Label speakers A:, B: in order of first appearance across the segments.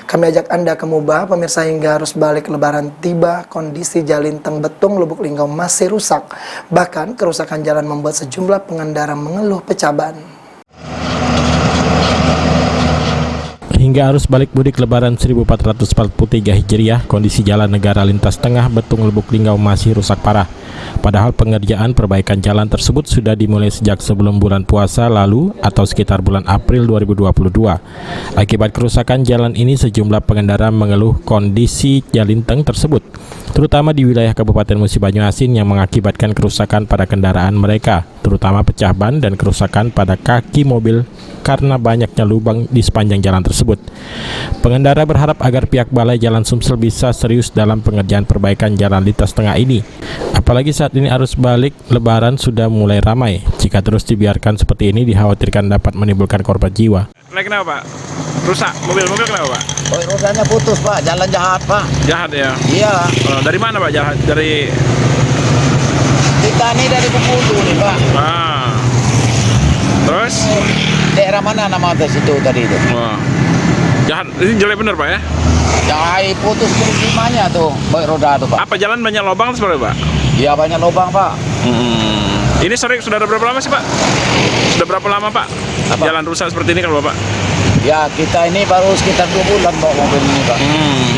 A: Kami ajak Anda ke Mubah, pemirsa, hingga arus balik Lebaran tiba, kondisi Jalinteng Betung Lubuk Linggau masih rusak. Bahkan kerusakan jalan membuat sejumlah pengendara mengeluh pecah ban.
B: Hingga arus balik mudik Lebaran 1443 Hijriah, kondisi jalan negara lintas tengah Betung Lubuk Linggau masih rusak parah. Padahal pengerjaan perbaikan jalan tersebut sudah dimulai sejak sebelum bulan puasa lalu atau sekitar bulan April 2022. Akibat kerusakan jalan ini, sejumlah pengendara mengeluh kondisi Jalinteng tersebut, terutama di wilayah Kabupaten Musi Banyuasin, yang mengakibatkan kerusakan pada kendaraan mereka, terutama pecah ban dan kerusakan pada kaki mobil karena banyaknya lubang di sepanjang jalan tersebut. Pengendara berharap agar pihak Balai Jalan Sumsel bisa serius dalam pengerjaan perbaikan jalan lintas tengah ini. Apalagi saat ini arus balik Lebaran sudah mulai ramai. Jika terus dibiarkan seperti ini, dikhawatirkan dapat menimbulkan korban jiwa.
C: Kenapa, Pak? Rusak? Mobil kenapa, Pak?
D: Oh, rusaknya putus, Pak. Jalan jahat, Pak.
C: Jahat ya?
D: Iya.
C: Dari mana, Pak, jahat? Dari...
D: Kita ini dari Bengkulu nih, Pak.
C: Ah. Terus?
D: Daerah mana nama atas itu tadi itu?
C: Wah. Jahat. Ini jelek bener, Pak, ya?
D: Jahat putus kelimanya tuh, baik roda tuh, Pak.
C: Apa jalan banyak lubang sebenarnya, Pak?
D: Iya, banyak lubang, Pak.
C: Ini sering sudah ada berapa lama sih, Pak? Sudah berapa lama, Pak?
D: Apa?
C: Jalan rusak seperti ini kalau Bapak?
D: Ya, kita ini baru sekitar 2 bulan bawa mobil ini, Pak.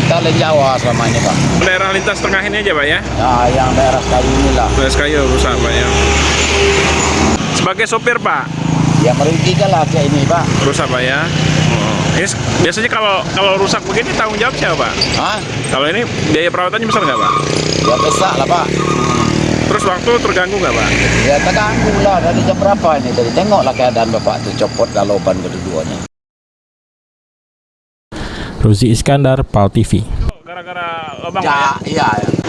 D: Kita di Jawa selama ini, Pak.
C: Daerah lintas tengah ini aja, Pak, ya?
D: Ya, yang daerah kayu inilah.
C: Daerah kayu rusak, Pak, ya? Sebagai sopir, Pak?
D: Ya, merugikan lah kayak ini, Pak.
C: Rusak, Pak, ya? Ini biasanya kalau rusak begini tanggung jawab siapa, Pak?
D: Hah?
C: Kalau ini biaya perawatannya besar nggak, Pak?
D: Ya, besar lah, Pak.
C: Terus waktu terganggu nggak, Pak?
D: Ya, terganggu lah. Dari jam berapa ini? Tadi tengoklah keadaan Bapak tuh, copot galoban kedua-duanya.
B: Ruzi Iskandar, PAL TV.
C: Gara-gara lubang,
D: Ya,
C: Pak, ya?
D: iya.